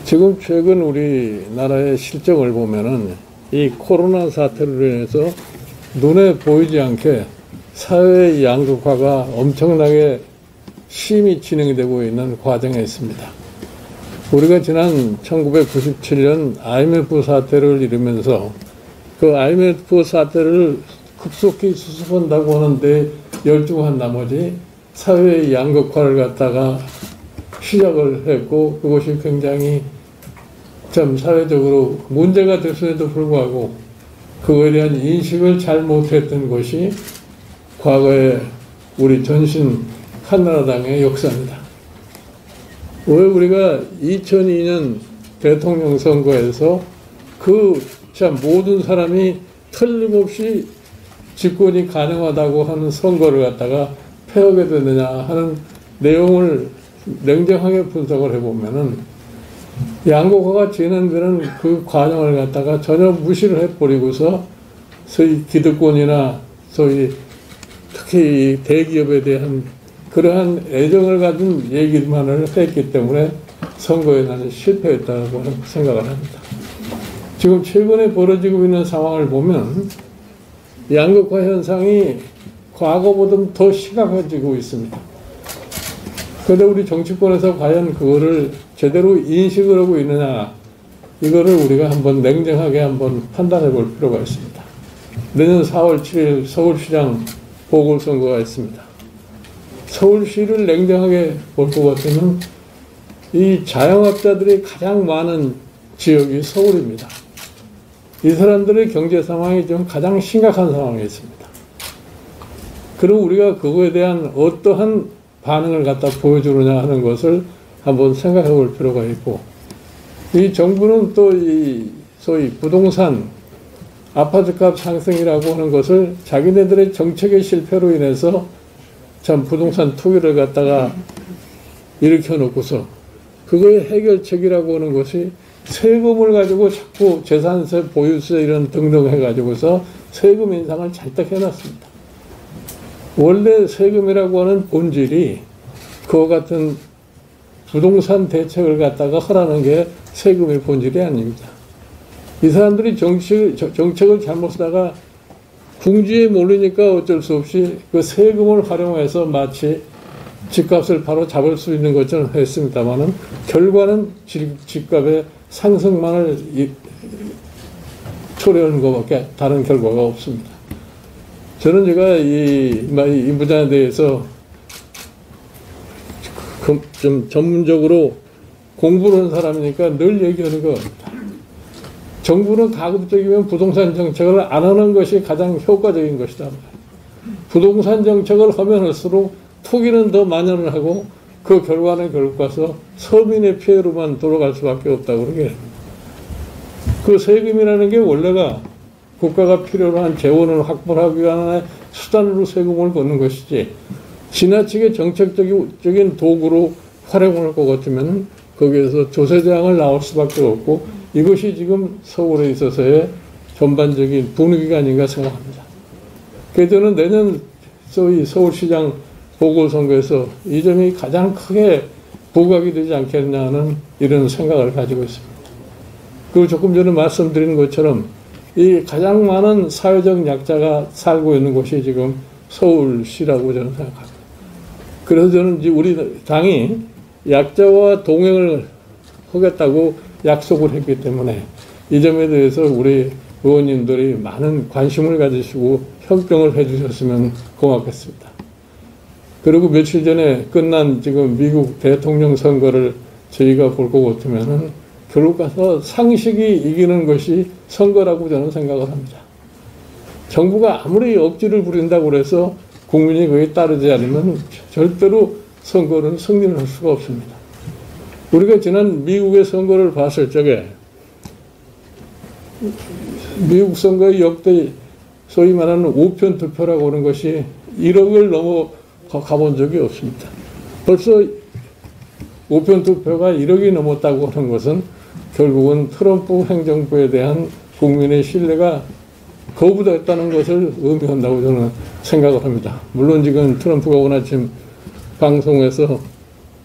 지금 최근 우리나라의 실정을 보면은 이 코로나 사태로 인해서 눈에 보이지 않게 사회의 양극화가 엄청나게 심히 진행되고 있는 과정에 있습니다. 우리가 지난 1997년 IMF 사태를 이루면서 그 IMF 사태를 급속히 수습한다고 하는데 열중한 나머지 사회의 양극화를 갖다가 시작을 했고, 그것이 굉장히 참 사회적으로 문제가 됐음에도 불구하고 그거에 대한 인식을 잘 못했던 것이 과거의 우리 전신 한나라당의 역사입니다. 왜 우리가 2002년 대통령 선거에서 그 참 모든 사람이 틀림없이 집권이 가능하다고 하는 선거를 갖다가 패하게 되느냐 하는 내용을 냉정하게 분석을 해보면은 양극화가 진행되는 그 과정을 갖다가 전혀 무시를 해버리고서 소위 기득권이나 소위 특히 이 대기업에 대한 그러한 애정을 가진 얘기만을 했기 때문에 선거에 나는 실패했다고 생각을 합니다. 지금 최근에 벌어지고 있는 상황을 보면 양극화 현상이 과거보다 더 심각해지고 있습니다. 그런데 우리 정치권에서 과연 그거를 제대로 인식을 하고 있느냐, 이거를 우리가 한번 냉정하게 한번 판단해 볼 필요가 있습니다. 내년 4월 7일 서울시장 보궐선거가 있습니다. 서울시를 냉정하게 볼 것 같으면 이 자영업자들이 가장 많은 지역이 서울입니다. 이 사람들의 경제 상황이 좀 가장 심각한 상황에 있습니다. 그럼 우리가 그거에 대한 어떠한 반응을 갖다 보여주느냐 하는 것을 한번 생각해 볼 필요가 있고, 이 정부는 또 이 소위 부동산 아파트값 상승이라고 하는 것을 자기네들의 정책의 실패로 인해서 참 부동산 투기를 갖다가 일으켜 놓고서 그거의 해결책이라고 하는 것이 세금을 가지고 자꾸 재산세, 보유세 이런 등등 해가지고서 세금 인상을 잔뜩 해놨습니다. 원래 세금이라고 하는 본질이 그와 같은 부동산 대책을 갖다가 하라는 게 세금의 본질이 아닙니다. 이 사람들이 정책을 잘못 쓰다가 궁지에 몰리니까 어쩔 수 없이 그 세금을 활용해서 마치 집값을 바로 잡을 수 있는 것처럼 했습니다만은 결과는 집값의 상승만을 초래하는 것밖에 다른 결과가 없습니다. 저는 제가 이 분야에 대해서 좀 전문적으로 공부를 한 사람이니까 늘 얘기하는 겁니다. 정부는 가급적이면 부동산 정책을 안 하는 것이 가장 효과적인 것이다. 부동산 정책을 하면 할수록 투기는 더 만연을 하고 그 결과는 결국 가서 서민의 피해로만 돌아갈 수밖에 없다고 그러게. 그 세금이라는 게 원래가 국가가 필요로 한 재원을 확보하기 위한 수단으로 세금을 걷는 것이지, 지나치게 정책적인 도구로 활용할 것 같으면 거기에서 조세재앙을 나올 수밖에 없고, 이것이 지금 서울에 있어서의 전반적인 분위기가 아닌가 생각합니다. 그래서 저는 내년 소위 서울시장 보궐선거에서 이 점이 가장 크게 부각이 되지 않겠냐는 이런 생각을 가지고 있습니다. 그리고 조금 전에 말씀드린 것처럼 이 가장 많은 사회적 약자가 살고 있는 곳이 지금 서울시라고 저는 생각합니다. 그래서 저는 이제 우리 당이 약자와 동행을 하겠다고 약속을 했기 때문에 이 점에 대해서 우리 의원님들이 많은 관심을 가지시고 협정을 해주셨으면 고맙겠습니다. 그리고 며칠 전에 끝난 지금 미국 대통령 선거를 저희가 볼 것 같으면은 결국 가서 상식이 이기는 것이 선거라고 저는 생각을 합니다. 정부가 아무리 억지를 부린다고 해서 국민이 거기에 따르지 않으면 절대로 선거는 승리를 할 수가 없습니다. 우리가 지난 미국의 선거를 봤을 적에 미국 선거의 역대 소위 말하는 우편 투표라고 하는 것이 1억을 넘어 가본 적이 없습니다. 벌써 우편 투표가 1억이 넘었다고 하는 것은 결국은 트럼프 행정부에 대한 국민의 신뢰가 거부됐다는 것을 의미한다고 저는 생각을 합니다. 물론 지금 트럼프가 오늘 아침 방송에서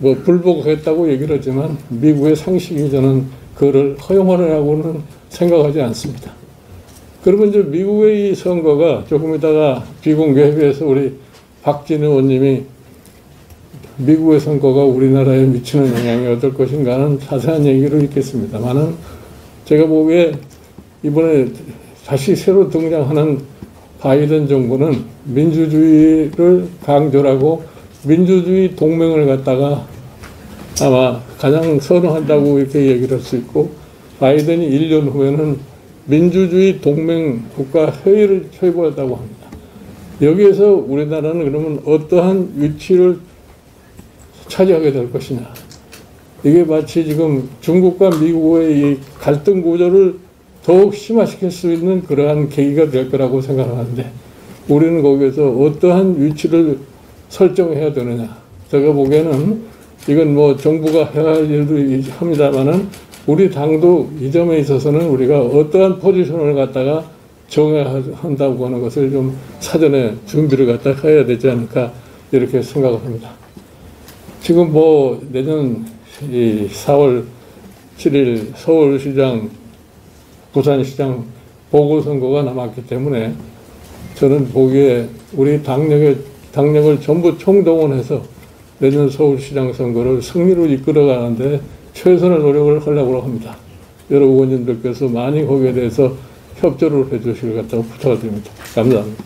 뭐 불복했다고 얘기를 하지만 미국의 상식이 저는 그를 허용하려고는 생각하지 않습니다. 그러면 이제 미국의 이 선거가 조금 있다가 비공개 협의에서 우리 박진우 의원님이 미국의 선거가 우리나라에 미치는 영향이 어떨 것인가는 자세한 얘기를 있겠습니다만은 제가 보기에 이번에 다시 새로 등장하는 바이든 정부는 민주주의를 강조하고 민주주의 동맹을 갖다가 아마 가장 선호한다고 이렇게 얘기를 할 수 있고, 바이든이 1년 후에는 민주주의 동맹 국가 회의를 최고하다고 합니다. 여기에서 우리나라는 그러면 어떠한 위치를 차지하게 될 것이냐. 이게 마치 지금 중국과 미국의 이 갈등 구조를 더욱 심화시킬 수 있는 그러한 계기가 될 거라고 생각하는데, 우리는 거기에서 어떠한 위치를 설정해야 되느냐. 제가 보기에는 이건 뭐 정부가 해야 할 일도 합니다만은 우리 당도 이 점에 있어서는 우리가 어떠한 포지션을 갖다가 정해야 한다고 하는 것을 좀 사전에 준비를 갖다 해야 되지 않을까 이렇게 생각을 합니다. 지금 뭐 내년 이 4월 7일 서울시장, 부산시장 보궐선거가 남았기 때문에 저는 보기에 우리 당력을 전부 총동원해서 내년 서울시장 선거를 승리로 이끌어가는데 최선의 노력을 하려고 합니다. 여러 의원님들께서 많이 거기에 대해서 협조를 해주시길 갖다가 부탁드립니다. 감사합니다.